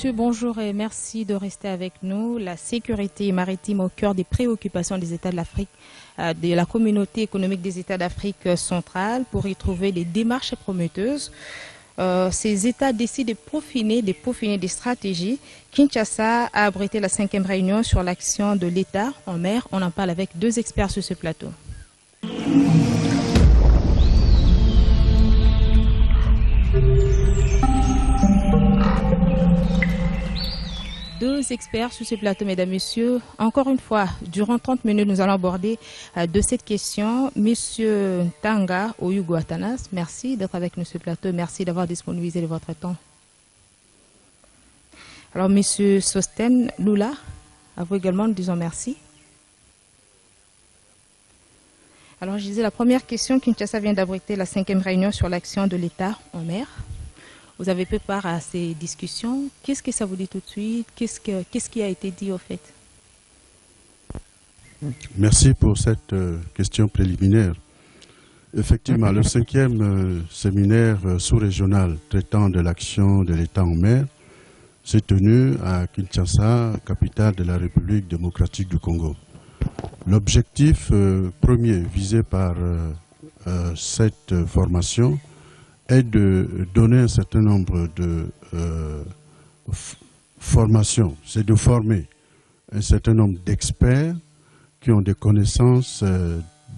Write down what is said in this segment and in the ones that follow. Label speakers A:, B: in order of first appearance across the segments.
A: Monsieur, bonjour et merci de rester avec nous. La sécurité maritime au cœur des préoccupations des États de l'Afrique, de la communauté économique des États d'Afrique centrale, pour y trouver des démarches prometteuses. Ces États décident de peaufiner des stratégies. Kinshasa a abrité la 5e réunion sur l'action de l'État en mer. On en parle avec 2 experts sur ce plateau. Deux experts sur ce plateau, mesdames, messieurs. Encore une fois, durant 30 minutes, nous allons aborder de cette question. Monsieur Tanga Oyugo Atanas, merci d'être avec nous sur ce plateau. Merci d'avoir disponibilisé de votre temps. Alors, monsieur Sosten Lula, à vous également, nous disons merci. Alors, je disais la première question, Kinshasa vient d'abriter la 5e réunion sur l'action de l'État en mer. Vous avez pris part à ces discussions. Qu'est-ce que ça vous dit tout de suite? Qu'est-ce qui a été dit au fait?
B: Merci pour cette question préliminaire. Effectivement, le 5e séminaire sous-régional traitant de l'action de l'État en mer s'est tenu à Kinshasa, capitale de la République démocratique du Congo. L'objectif premier visé par cette formation est de donner un certain nombre de formations, c'est de former un certain nombre d'experts qui ont des connaissances,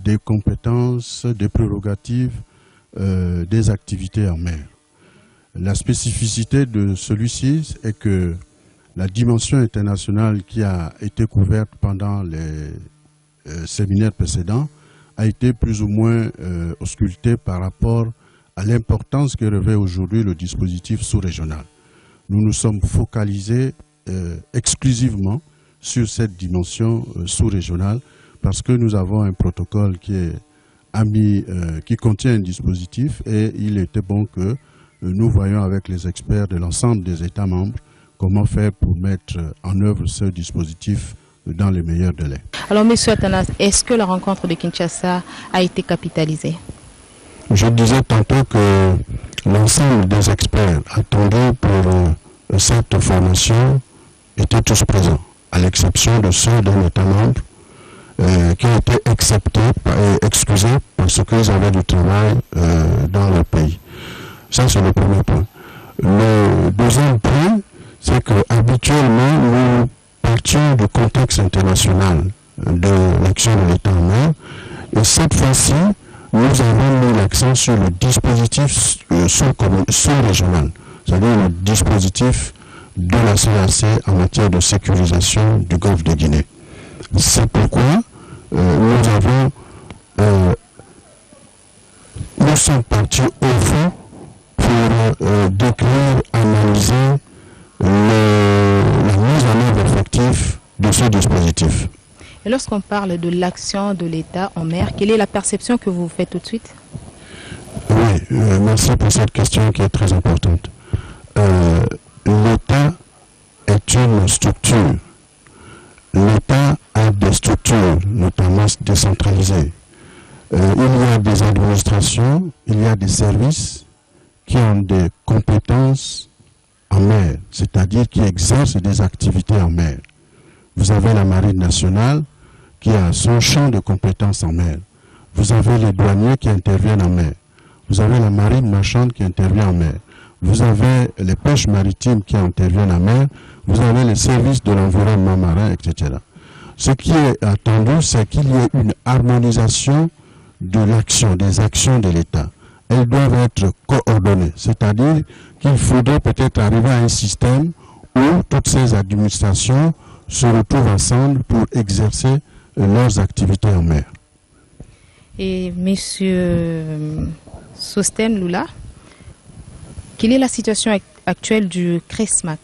B: des compétences, des prérogatives, des activités en mer. La spécificité de celui-ci est que la dimension internationale qui a été couverte pendant les séminaires précédents a été plus ou moins auscultée par rapport à l'importance que revêt aujourd'hui le dispositif sous-régional. Nous nous sommes focalisés exclusivement sur cette dimension sous-régionale parce que nous avons un protocole qui contient un dispositif et il était bon que nous voyions avec les experts de l'ensemble des États membres comment faire pour mettre en œuvre ce dispositif dans les meilleurs délais.
A: Alors, M. Atanas, est-ce que la rencontre de Kinshasa a été capitalisée?
C: Je disais tantôt que l'ensemble des experts attendus pour cette formation étaient tous présents, à l'exception de ceux d'un État membre qui ont été excusés parce qu'ils avaient du travail dans leur pays. Ça, c'est le premier point. Le deuxième point, c'est qu'habituellement, nous partions du contexte international de l'action de l'État en mer, et cette fois-ci, nous avons mis l'accent sur le dispositif sous-régional, c'est-à-dire le dispositif de la CAC en matière de sécurisation du golfe de Guinée. C'est pourquoi nous sommes partis au fond pour décrire, analyser la mise en œuvre effective de ce dispositif.
A: Et lorsqu'on parle de l'action de l'État en mer, quelle est la perception que vous faites tout de suite?
C: Oui, merci pour cette question qui est très importante. L'État est une structure. L'État a des structures, notamment décentralisées. Il y a des administrations, il y a des services qui ont des compétences en mer, c'est-à-dire qui exercent des activités en mer. Vous avez la Marine nationale qui a son champ de compétences en mer. Vous avez les douaniers qui interviennent en mer. Vous avez la marine marchande qui intervient en mer. Vous avez les pêches maritimes qui interviennent en mer. Vous avez les services de l'environnement marin, etc. Ce qui est attendu, c'est qu'il y ait une harmonisation de l'action, des actions de l'État. Elles doivent être coordonnées. C'est-à-dire qu'il faudrait peut-être arriver à un système où toutes ces administrations se retrouvent ensemble pour exercer leurs activités en mer.
A: Et M. Sosten Lula, quelle est la situation actuelle du CRESMAC?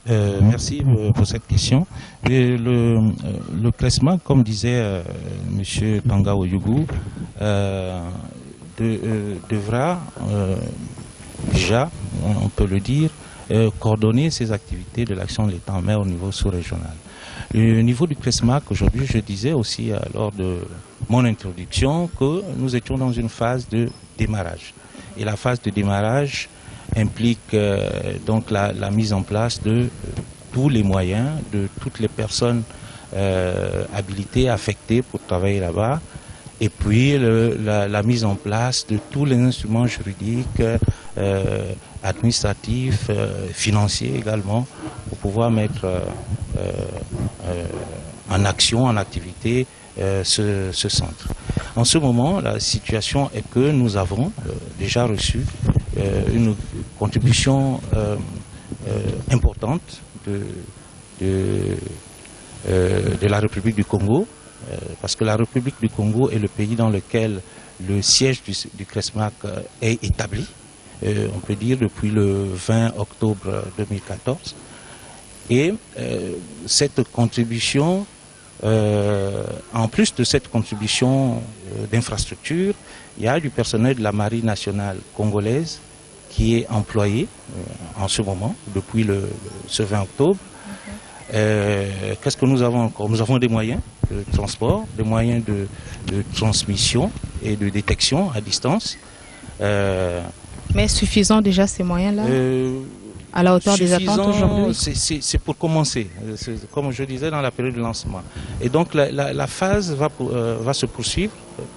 D: Merci pour cette question. Le CRESMAC, comme disait M. Tanga Oyugu, devra déjà, on peut le dire, coordonner ses activités de l'action de l'État en mer au niveau sous-régional. Au niveau du CRESMAC, aujourd'hui, je disais aussi lors de mon introduction que nous étions dans une phase de démarrage. Et la phase de démarrage implique donc la mise en place de tous les moyens, de toutes les personnes habilitées, affectées pour travailler là-bas, et puis la mise en place de tous les instruments juridiques, administratifs, financiers également, pour pouvoir mettre en action, en activité, ce centre. En ce moment, la situation est que nous avons déjà reçu une contribution importante de la République du Congo, parce que la République du Congo est le pays dans lequel le siège du CRESMAC est établi, on peut dire depuis le 20 octobre 2014. Et cette contribution, en plus de cette contribution d'infrastructure, il y a du personnel de la Marine nationale congolaise qui est employé en ce moment, depuis ce 20 octobre. Qu'est-ce que nous avons encore? Nous avons des moyens de transport, des moyens de transmission et de détection à distance.
A: Mais suffisant déjà ces moyens-là à la hauteur des attentes aujourd'hui?
D: C'est pour commencer, comme je disais dans la période de lancement. Et donc la phase va se poursuivre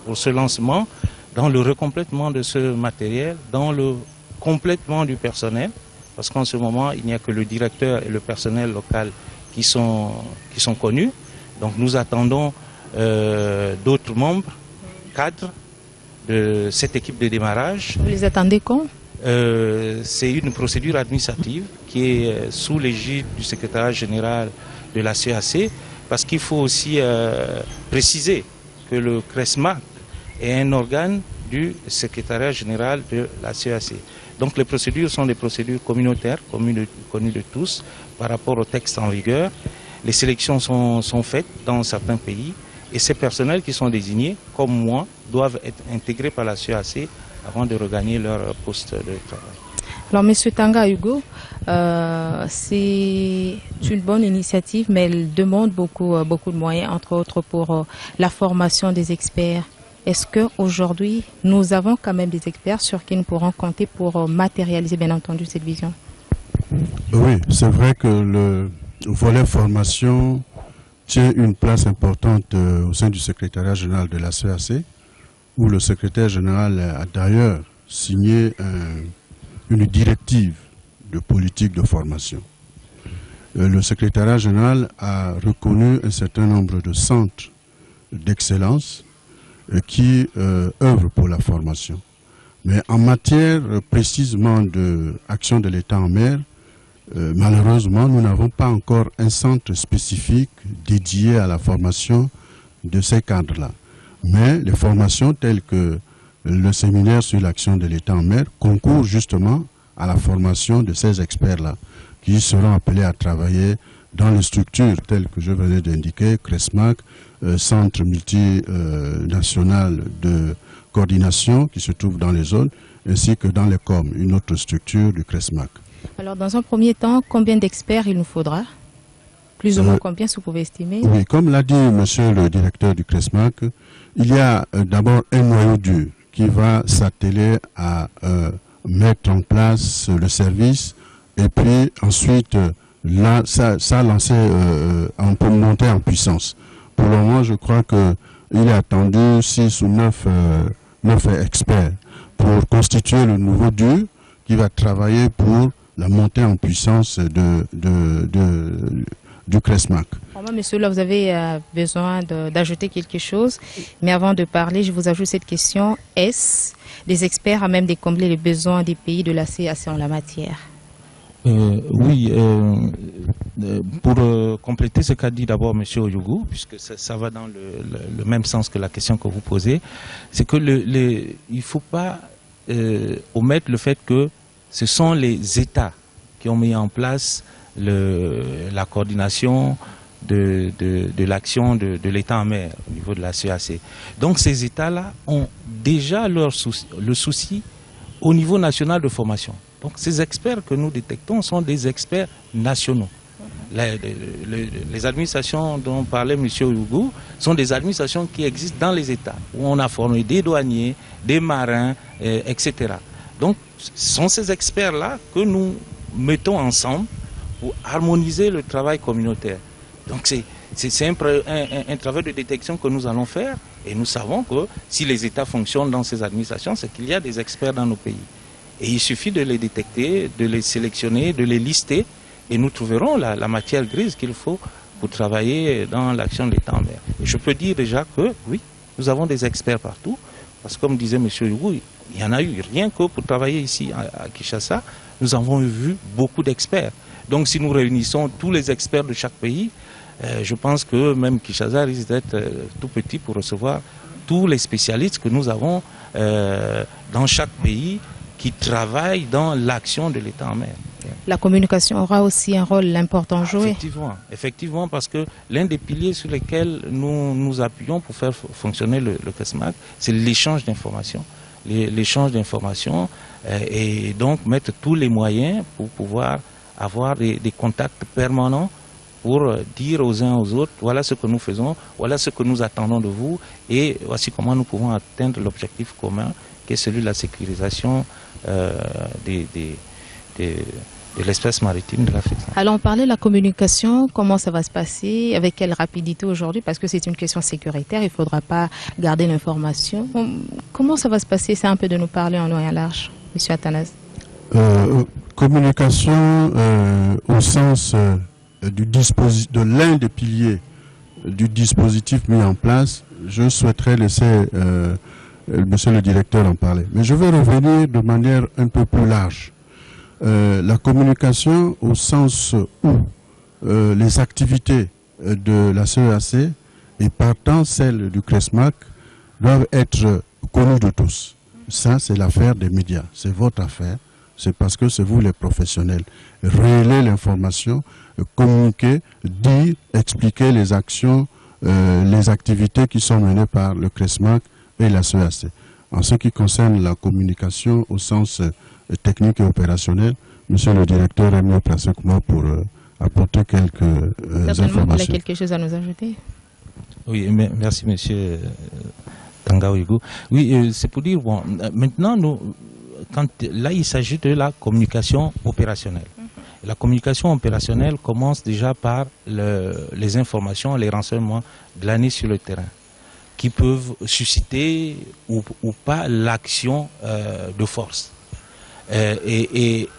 D: pour ce lancement dans le recomplètement de ce matériel, dans le complètement du personnel, parce qu'en ce moment, il n'y a que le directeur et le personnel local qui sont connus. Donc nous attendons d'autres membres, cadres de cette équipe de démarrage.
A: Vous les attendez quand?
D: C'est une procédure administrative qui est sous l'égide du secrétariat général de la CAC, parce qu'il faut aussi préciser que le CRESMAC est un organe du secrétariat général de la CAC. Donc les procédures sont des procédures communautaires, connues de tous, par rapport au texte en vigueur. Les sélections sont faites dans certains pays, et ces personnels qui sont désignés, comme moi, doivent être intégrés par la CAC avant de regagner leur poste de travail.
A: Alors, M. Tanga Hugo, c'est une bonne initiative, mais elle demande beaucoup de moyens, entre autres pour la formation des experts. Est-ce qu'aujourd'hui, nous avons quand même des experts sur qui nous pourrons compter pour matérialiser, bien entendu, cette vision?
B: Oui, c'est vrai que le volet formation tient une place importante au sein du secrétariat général de la CAC, où le secrétaire général a d'ailleurs signé une directive de politique de formation. Le secrétariat général a reconnu un certain nombre de centres d'excellence qui œuvrent pour la formation. Mais en matière précisément d'action de l'État en mer, malheureusement, nous n'avons pas encore un centre spécifique dédié à la formation de ces cadres-là. Mais les formations telles que le séminaire sur l'action de l'État en mer concourent justement à la formation de ces experts-là, qui seront appelés à travailler dans les structures telles que je venais d'indiquer, CRESMAC, Centre multinational de coordination qui se trouve dans les zones, ainsi que dans les COM, une autre structure du CRESMAC.
A: Alors, dans un premier temps, combien d'experts il nous faudra? Plus ou moins combien, si vous pouvez estimer?
B: Oui, comme l'a dit monsieur le directeur du CRESMAC, il y a d'abord un noyau dur qui va s'atteler à mettre en place le service, et puis ensuite, là, ça lancer, on peut monter en puissance. Pour le moment, je crois qu'il est attendu 6 ou 9 experts pour constituer le nouveau dur qui va travailler pour la montée en puissance du CRESMAC.
A: Monsieur, là, vous avez besoin d'ajouter quelque chose, mais avant de parler, je vous ajoute cette question. Est-ce des experts à même de combler les besoins des pays de la CAC en la matière?
D: Oui, pour compléter ce qu'a dit d'abord M. Oyougou, puisque ça va dans le même sens que la question que vous posez, c'est que il ne faut pas omettre le fait que ce sont les États qui ont mis en place la coordination de l'action de l'État en mer au niveau de la CAC. Donc ces États-là ont déjà le souci au niveau national de formation. Donc ces experts que nous détectons sont des experts nationaux. Les administrations dont parlait M. Oyougou sont des administrations qui existent dans les États, où on a formé des douaniers, des marins, etc. Donc, ce sont ces experts-là que nous mettons ensemble pour harmoniser le travail communautaire. Donc, c'est un travail de détection que nous allons faire, et nous savons que si les États fonctionnent dans ces administrations, c'est qu'il y a des experts dans nos pays. Et il suffit de les détecter, de les sélectionner, de les lister, et nous trouverons la matière grise qu'il faut pour travailler dans l'action de l'État en mer. Et je peux dire déjà que, oui, nous avons des experts partout, parce que comme disait M. Hugo, il y en a eu, rien que pour travailler ici à Kinshasa, nous avons vu beaucoup d'experts. Donc si nous réunissons tous les experts de chaque pays, je pense que même Kinshasa risque d'être tout petit pour recevoir tous les spécialistes que nous avons dans chaque pays qui travaillent dans l'action de l'État en mer.
A: La communication aura aussi un rôle important à jouer.
D: Effectivement, parce que l'un des piliers sur lesquels nous nous appuyons pour faire fonctionner le CRESMAC, c'est l'échange d'informations. L'échange d'informations et donc mettre tous les moyens pour pouvoir avoir des contacts permanents pour dire aux uns aux autres, voilà ce que nous faisons, voilà ce que nous attendons de vous, et voici comment nous pouvons atteindre l'objectif commun, qui est celui de la sécurisation de l'espace maritime de l'Afrique.
A: Alors on parlait de la communication, comment ça va se passer, avec quelle rapidité aujourd'hui, parce que c'est une question sécuritaire, il ne faudra pas garder l'information. Comment ça va se passer? C'est un peu de nous parler en long et en large, M. Athanase.
B: Communication au sens de l'un des piliers du dispositif mis en place, je souhaiterais laisser monsieur le directeur en parler. Mais je vais revenir de manière un peu plus large. La communication au sens où les activités de la CEAC et partant celles du CRESMAC doivent être connues de tous. Ça, c'est l'affaire des médias. C'est votre affaire. C'est parce que c'est vous les professionnels. Relayer l'information, communiquer, dire, expliquer les actions, les activités qui sont menées par le CRESMAC et la CEAC. En ce qui concerne la communication au sens technique et opérationnel, monsieur le directeur est mieux placé que moi pour apporter quelques informations.
A: Vous avez quelque chose à nous ajouter?
D: Oui, merci monsieur Tanga Ouigou. Oui, c'est pour dire, bon, maintenant, là il s'agit de la communication opérationnelle. La communication opérationnelle commence déjà par les informations, les renseignements glanés sur le terrain, qui peuvent susciter ou pas l'action de force. Et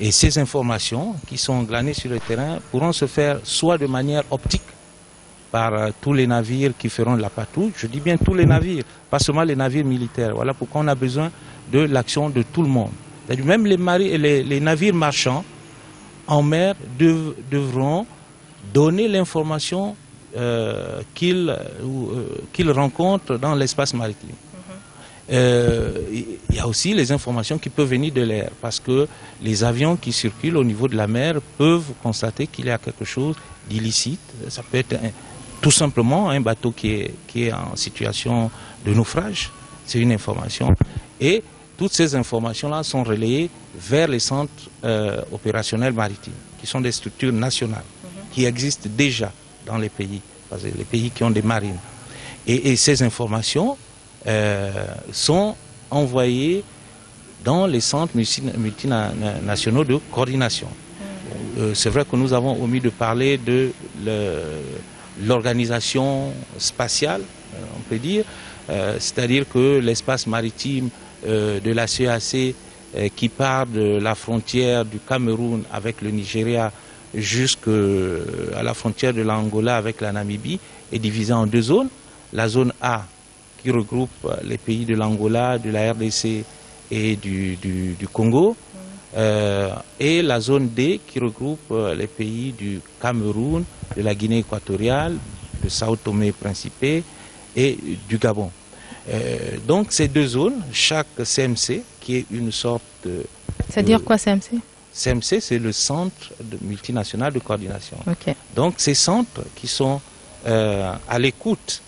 D: ces informations qui sont glanées sur le terrain pourront se faire soit de manière optique par tous les navires qui feront de la patrouille, je dis bien tous les navires, pas seulement les navires militaires. Voilà pourquoi on a besoin de l'action de tout le monde. Même les navires marchands en mer devront donner l'information qu'ils rencontrent dans l'espace maritime. Il y a aussi les informations qui peuvent venir de l'air, parce que les avions qui circulent au niveau de la mer peuvent constater qu'il y a quelque chose d'illicite. Ça peut être tout simplement un bateau qui est en situation de naufrage. C'est une information. Et toutes ces informations-là sont relayées vers les centres opérationnels maritimes, qui sont des structures nationales, qui existent déjà dans les pays qui ont des marines. Et ces informations sont envoyées dans les centres multinationaux de coordination. C'est vrai que nous avons omis de parler de l'organisation spatiale, on peut dire, c'est-à-dire que l'espace maritime de la CEAC qui part de la frontière du Cameroun avec le Nigeria jusqu'à la frontière de l'Angola avec la Namibie est divisé en deux zones. La zone A qui regroupe les pays de l'Angola, de la RDC et du Congo, et la zone D qui regroupe les pays du Cameroun, de la Guinée équatoriale, de Sao Tomé et Principe et du Gabon. Donc ces deux zones, chaque CMC, qui est une sorte de...
A: C'est-à-dire quoi CMC?
D: CMC, c'est le centre multinational de coordination.
A: Okay.
D: Donc ces centres qui sont à l'écoute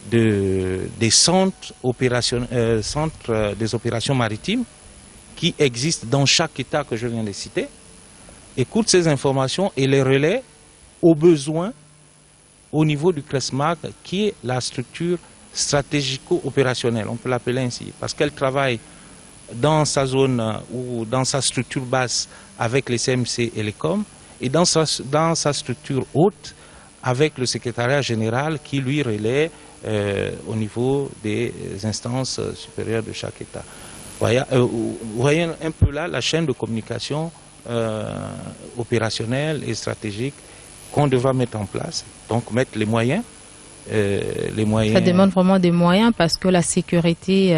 D: des centres des opérations maritimes qui existent dans chaque État que je viens de citer, écoutent ces informations et les relaient aux besoins au niveau du CRESMAC, qui est la structure stratégico-opérationnelle, on peut l'appeler ainsi, parce qu'elle travaille dans sa zone ou dans sa structure basse avec les CMC et les COM, et dans sa structure haute avec le secrétariat général qui lui relaie au niveau des instances supérieures de chaque État. Vous voyez un peu là la chaîne de communication opérationnelle et stratégique qu'on devra mettre en place, donc mettre les moyens.
A: Ça demande vraiment des moyens parce que la sécurité,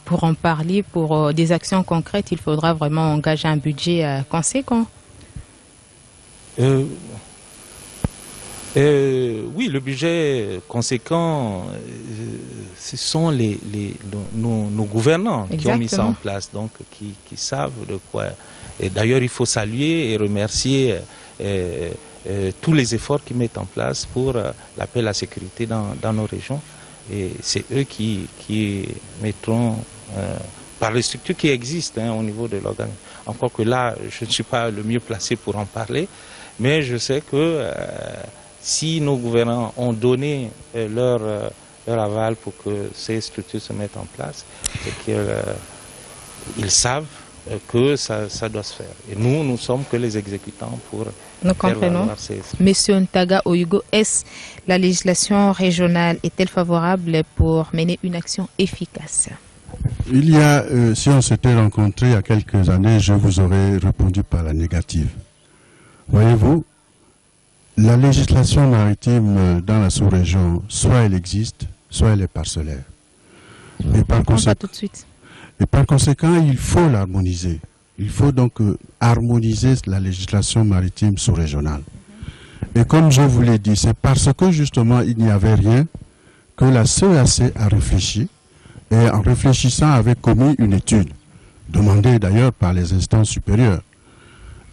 A: pour en parler, pour des actions concrètes, il faudra vraiment engager un budget conséquent.
D: Oui, le budget conséquent, ce sont nos gouvernants. Exactement. Qui ont mis ça en place, donc qui savent de quoi. Et d'ailleurs, il faut saluer et remercier tous les efforts qu'ils mettent en place pour l'appel à la sécurité dans nos régions. Et c'est eux qui mettront, par les structures qui existent au niveau de l'organe. Encore que là, je ne suis pas le mieux placé pour en parler, mais je sais que si nos gouvernants ont donné leur aval pour que ces structures se mettent en place, c'est qu'ils savent que ça doit se faire. Et nous sommes que les exécutants pour...
A: Nous comprenons. Monsieur Ntaga Oyugo, est-ce la législation régionale est-elle favorable pour mener une action efficace?
B: Il y a, si on s'était rencontrés il y a quelques années, je vous aurais répondu par la négative. Voyez-vous, la législation maritime dans la sous-région, soit elle existe, soit elle est parcellaire. Et par conséquent, il faut l'harmoniser. Il faut donc harmoniser la législation maritime sous-régionale. Et comme je vous l'ai dit, c'est parce que justement il n'y avait rien que la CEAC a réfléchi, et en réfléchissant avait commis une étude, demandée d'ailleurs par les instances supérieures.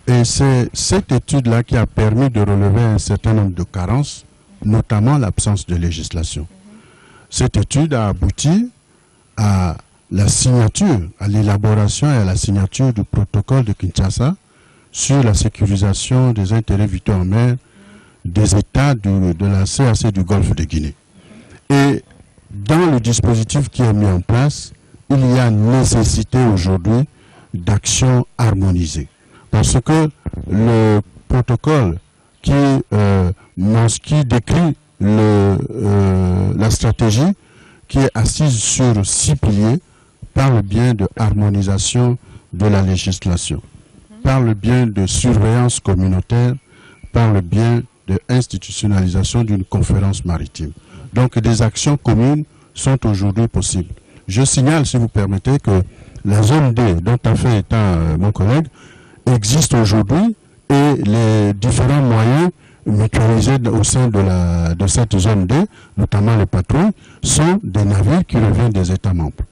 B: Et c'est cette étude-là qui a permis de relever un certain nombre de carences, notamment l'absence de législation. Cette étude a abouti à la signature, à l'élaboration et à la signature du protocole de Kinshasa sur la sécurisation des intérêts vitaux en mer des États de la CAC du Golfe de Guinée. Et dans le dispositif qui est mis en place, il y a nécessité aujourd'hui d'actions harmonisées. Parce que le protocole qui décrit la stratégie qui est assise sur 6 piliers parle bien de harmonisation de la législation, parle bien de surveillance communautaire, parle bien de institutionnalisation d'une conférence maritime. Donc des actions communes sont aujourd'hui possibles. Je signale, si vous permettez, que la zone D, dont a fait état mon collègue, existe aujourd'hui et les différents moyens mutualisés au sein de cette zone D, notamment les patrouilles, sont des navires qui reviennent des États membres.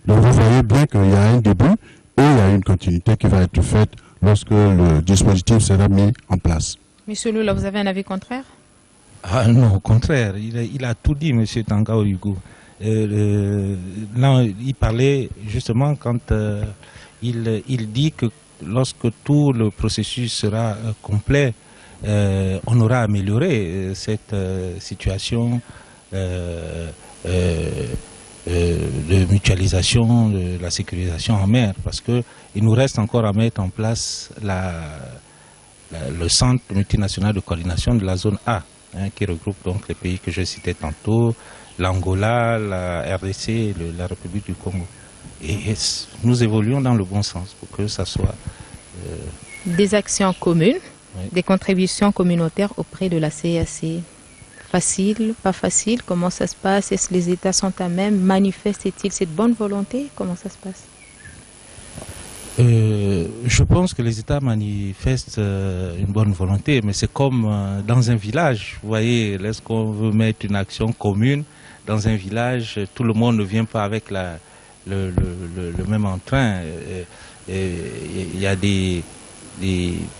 B: Donc vous voyez bien qu'il y a un début et il y a une continuité qui va être faite lorsque le dispositif sera mis en place.
A: Monsieur Lula, vous avez un avis contraire?
D: Ah non, au contraire, il a tout dit, monsieur Tanga Oyugo. Là, il parlait justement quand il dit que lorsque tout le processus sera complet, on aura amélioré cette situation de mutualisation de la sécurisation en mer, parce qu'il nous reste encore à mettre en place le centre multinational de coordination de la zone A, qui regroupe donc les pays que je citais tantôt, l'Angola, la RDC et la République du Congo. Et nous évoluons dans le bon sens pour que ça soit...
A: Des actions communes,
D: oui.
A: Des contributions communautaires auprès de la CAC. Facile, pas facile, comment ça se passe? Est-ce que les États sont à même? Manifestent-ils cette bonne volonté? Comment ça se passe?
D: Je pense que les États manifestent une bonne volonté, mais c'est comme dans un village. Vous voyez, lorsqu'on veut mettre une action commune dans un village, tout le monde ne vient pas avec le même entrain. Il y a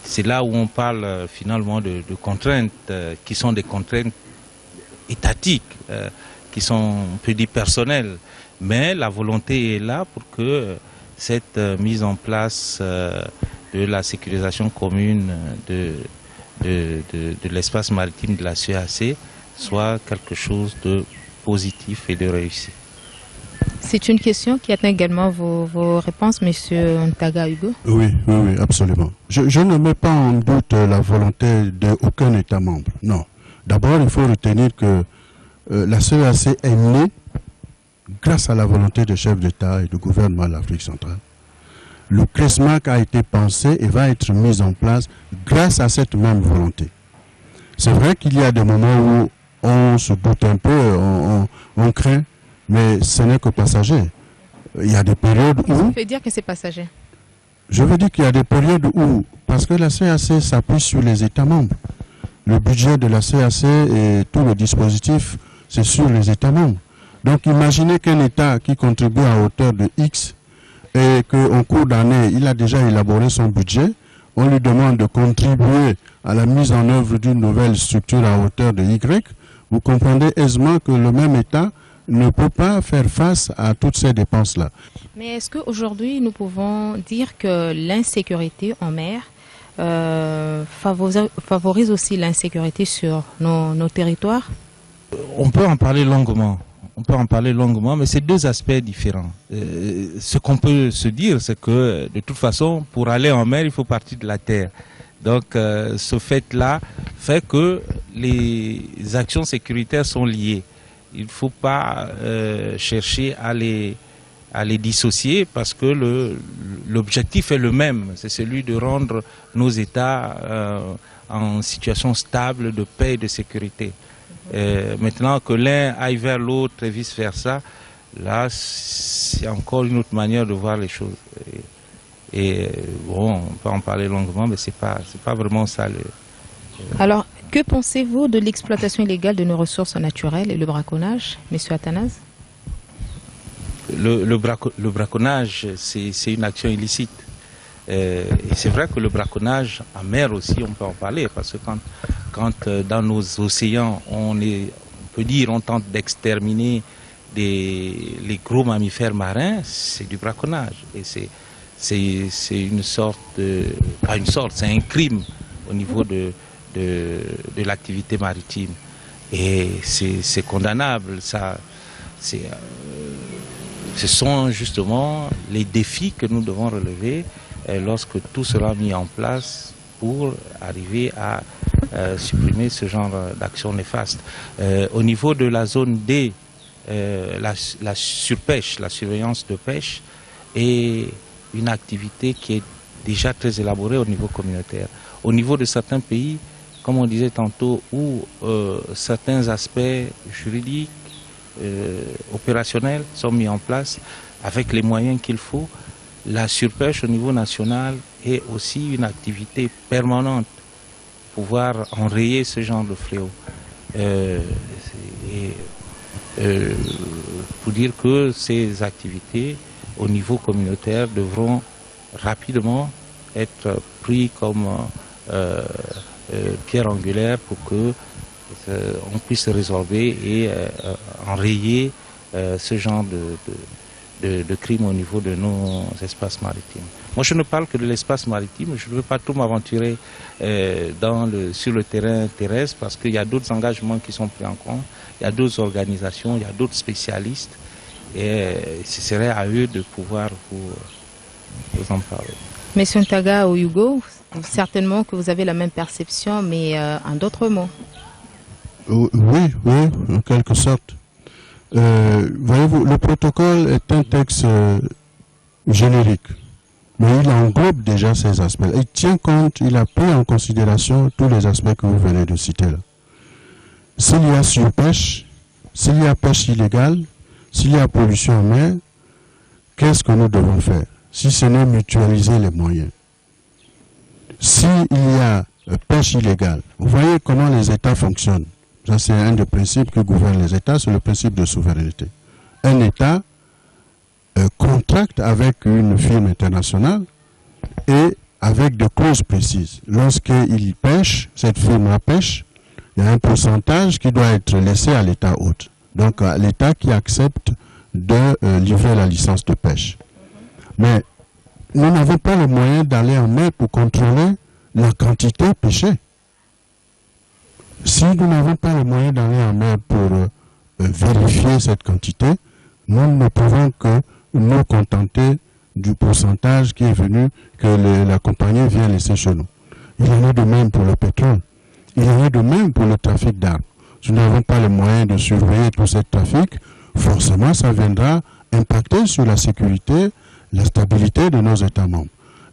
D: c'est là où on parle finalement de contraintes qui sont des contraintes étatiques, qui sont, on peut dire, personnelles. Mais la volonté est là pour que cette mise en place de la sécurisation commune de l'espace maritime de la CEAC soit quelque chose de positif et de réussi.
A: C'est une question qui atteint également vos réponses, Monsieur Ntaga Hugo.
B: Oui, absolument. Je ne mets pas en doute la volonté d'aucun État membre. Non. D'abord, il faut retenir que la CEAC est née grâce à la volonté des chefs d'État et du gouvernement de l'Afrique centrale. Le CRESMAC a été pensé et va être mis en place grâce à cette même volonté. C'est vrai qu'il y a des moments où on se doute un peu, on craint, mais ce n'est que passager. Il y a des périodes où...
A: Vous pouvez dire que c'est passager?
B: Je veux dire qu'il y a des périodes où, parce que la CAC s'appuie sur les États membres. Le budget de la CAC et tout le dispositif, c'est sur les États membres. Donc imaginez qu'un État qui contribue à hauteur de X et qu'en cours d'année, il a déjà élaboré son budget, on lui demande de contribuer à la mise en œuvre d'une nouvelle structure à hauteur de Y, vous comprendrez aisément que le même État ne peut pas faire face à toutes ces dépenses-là.
A: Mais est-ce qu'aujourd'hui, nous pouvons dire que l'insécurité en mer favorise aussi l'insécurité sur nos territoires?
D: On peut en parler longuement. Mais c'est deux aspects différents. Ce qu'on peut se dire, c'est que de toute façon, pour aller en mer, il faut partir de la terre. Donc, ce fait-là fait que les actions sécuritaires sont liées. Il ne faut pas chercher à les dissocier parce que l'objectif est le même. C'est celui de rendre nos États en situation stable de paix et de sécurité. Maintenant que l'un aille vers l'autre et vice-versa, là, c'est encore une autre manière de voir les choses. Et bon, on peut en parler longuement, mais c'est pas vraiment ça.
A: Alors, que pensez-vous de l'exploitation illégale de nos ressources naturelles et le braconnage, Monsieur Athanase?
D: Le braconnage, c'est une action illicite. Et c'est vrai que le braconnage en mer aussi, on peut en parler, parce que quand dans nos océans, on peut dire on tente d'exterminer les gros mammifères marins, c'est du braconnage. Et c'est une sorte pas une sorte, c'est un crime au niveau de l'activité maritime. Et c'est condamnable. Ce sont justement les défis que nous devons relever lorsque tout sera mis en place pour arriver à supprimer ce genre d'action néfaste. Au niveau de la zone D, la surpêche, la surveillance de pêche est une activité qui est déjà très élaborée au niveau communautaire. Au niveau de certains pays, comme on disait tantôt, où certains aspects juridiques, opérationnels sont mis en place avec les moyens qu'il faut, la surpêche au niveau national est aussi une activité permanente pour pouvoir enrayer ce genre de fléau. Pour dire que ces activités au niveau communautaire devront rapidement être pris comme pierre angulaire pour que on puisse résorber et enrayer ce genre de crimes au niveau de nos espaces maritimes. Moi, je ne parle que de l'espace maritime. Je ne veux pas trop m'aventurer sur le terrain terrestre parce qu'il y a d'autres engagements qui sont pris en compte. Il y a d'autres organisations, il y a d'autres spécialistes. Et ce serait à eux de pouvoir vous en parler.
A: Monsieur Ntaga ou Hugo, certainement que vous avez la même perception, mais en d'autres mots.
B: Oui, en quelque sorte. Voyez-vous, le protocole est un texte générique, mais il englobe déjà ces aspects. Il tient compte, il a pris en considération tous les aspects que vous venez de citer là. S'il y a surpêche, s'il y a pêche illégale, s'il y a pollution en mer, qu'est-ce que nous devons faire? Si ce n'est mutualiser les moyens. S'il y a pêche illégale, vous voyez comment les États fonctionnent. Ça, c'est un des principes qui gouverne les États, c'est le principe de souveraineté. Un État contracte avec une firme internationale et avec des clauses précises. Lorsqu'il pêche, cette firme-là pêche, il y a un pourcentage qui doit être laissé à l'État hôte. Donc, à l'État qui accepte de livrer la licence de pêche. Mais nous n'avons pas le moyen d'aller en mer pour contrôler la quantité pêchée. Si nous n'avons pas le moyen d'aller en mer pour vérifier cette quantité, nous ne pouvons que nous contenter du pourcentage qui est venu, que la compagnie vient laisser chez nous. Il en est de même pour le pétrole. Il en est de même pour le trafic d'armes. Si nous n'avons pas les moyens de surveiller tout ce trafic, forcément ça viendra impacter sur la sécurité, la stabilité de nos États membres.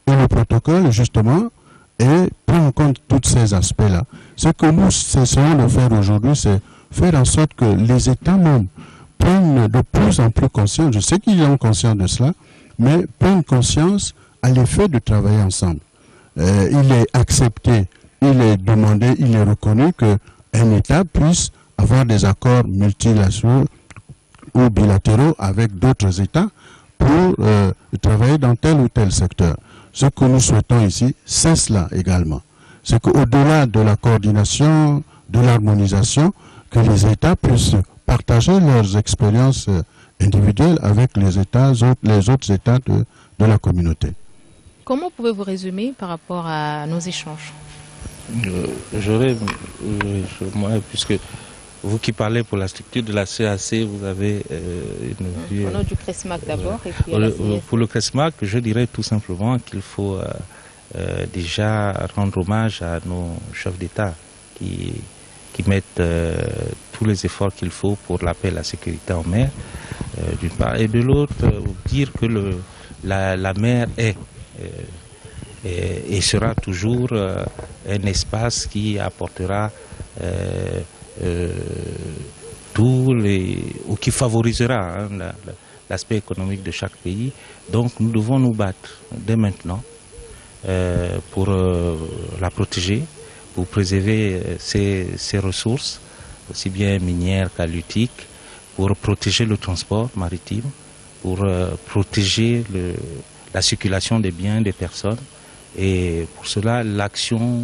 B: Et le protocole, justement, prend en compte tous ces aspects-là. Ce que nous essayons de faire aujourd'hui, c'est faire en sorte que les États membres prennent de plus en plus conscience, je sais qu'ils ont conscience de cela, mais prennent conscience à l'effet de travailler ensemble. Il est accepté, il est demandé, il est reconnu qu'un État puisse avoir des accords multilatéraux ou bilatéraux avec d'autres États pour travailler dans tel ou tel secteur. Ce que nous souhaitons ici, c'est cela également. C'est qu'au-delà de la coordination, de l'harmonisation, que les États puissent partager leurs expériences individuelles avec les autres États de la communauté.
A: Comment pouvez-vous résumer par rapport à nos échanges?
D: Moi, puisque vous qui parlez pour la structure de la CAC, vous avez une vue...
A: Au nom du CRESMAC d'abord.
D: Pour le CRESMAC, je dirais tout simplement qu'il faut déjà rendre hommage à nos chefs d'État qui mettent tous les efforts qu'il faut pour la paix et la sécurité en mer, d'une part, et de l'autre, dire que la mer est et sera toujours un espace qui apportera ou qui favorisera l'aspect économique de chaque pays. Donc nous devons nous battre dès maintenant pour la protéger, pour préserver ses ressources, aussi bien minières qu'halieutiques, pour protéger le transport maritime, pour protéger la circulation des biens, des personnes. Et pour cela, l'action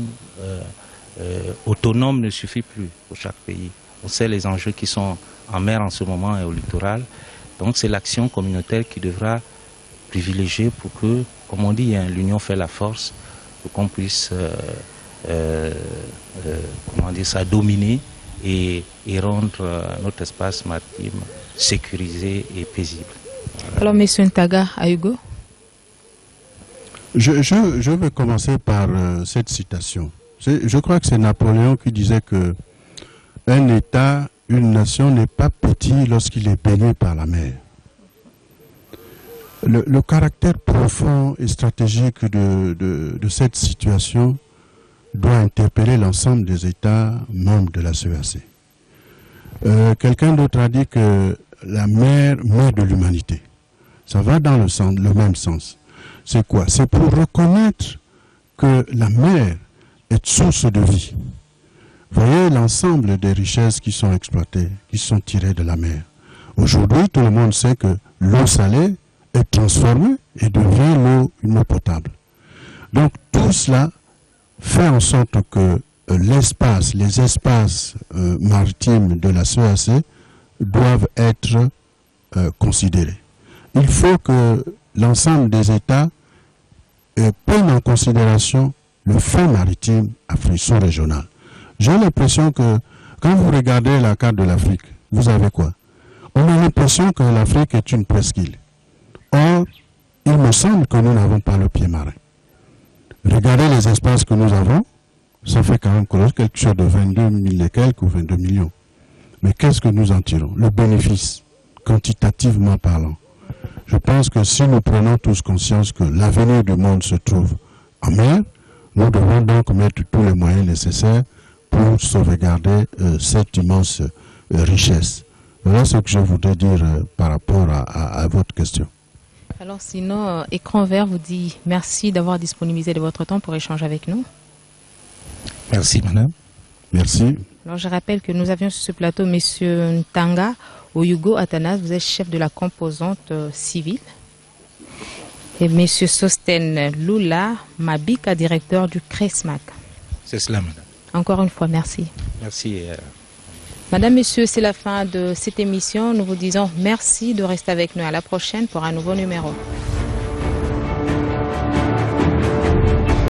D: autonome ne suffit plus pour chaque pays. On sait les enjeux qui sont en mer en ce moment et au littoral. Donc c'est l'action communautaire qui devra privilégier pour que, comme on dit, hein, l'union fait la force, pour qu'on puisse dominer et rendre notre espace maritime sécurisé et paisible.
A: Alors, M. Ntaga Ayugo.
B: Je vais commencer par cette citation. Je crois que c'est Napoléon qui disait que un État, une nation n'est pas petit lorsqu'il est baigné par la mer. Le caractère profond et stratégique de cette situation doit interpeller l'ensemble des États membres de la CEAC. Quelqu'un d'autre a dit que la mer, mère de l'humanité. Ça va dans le même sens. C'est quoi? C'est pour reconnaître que la mer est source de vie. Vous voyez l'ensemble des richesses qui sont exploitées, qui sont tirées de la mer. Aujourd'hui, tout le monde sait que l'eau salée est transformée et devient une eau potable. Donc tout cela fait en sorte que les espaces maritimes de la CEAC doivent être considérés. Il faut que l'ensemble des États prennent en considération le fait maritime sous-régional. J'ai l'impression que quand vous regardez la carte de l'Afrique, vous avez quoi? On a l'impression que l'Afrique est une presqu'île. Or, il me semble que nous n'avons pas le pied marin. Regardez les espaces que nous avons, ça fait quand même quelque chose de 22 000 et quelques ou 22 millions. Mais qu'est-ce que nous en tirons? Le bénéfice, quantitativement parlant. Je pense que si nous prenons tous conscience que l'avenir du monde se trouve en mer, nous devons donc mettre tous les moyens nécessaires pour sauvegarder cette immense richesse. Voilà ce que je voudrais dire par rapport à votre question.
A: Alors sinon, Écran Vert vous dit merci d'avoir disponibilisé de votre temps pour échanger avec nous.
D: Merci madame.
B: Merci.
A: Alors je rappelle que nous avions sur ce plateau M. Ntanga Ayugo Athanas, vous êtes chef de la composante civile. Et M. Sosten Lula Mabika, directeur du CRESMAC.
D: C'est cela madame.
A: Encore une fois, merci.
D: Merci.
A: Madame, Messieurs, c'est la fin de cette émission. Nous vous disons merci de rester avec nous. À la prochaine pour un nouveau numéro.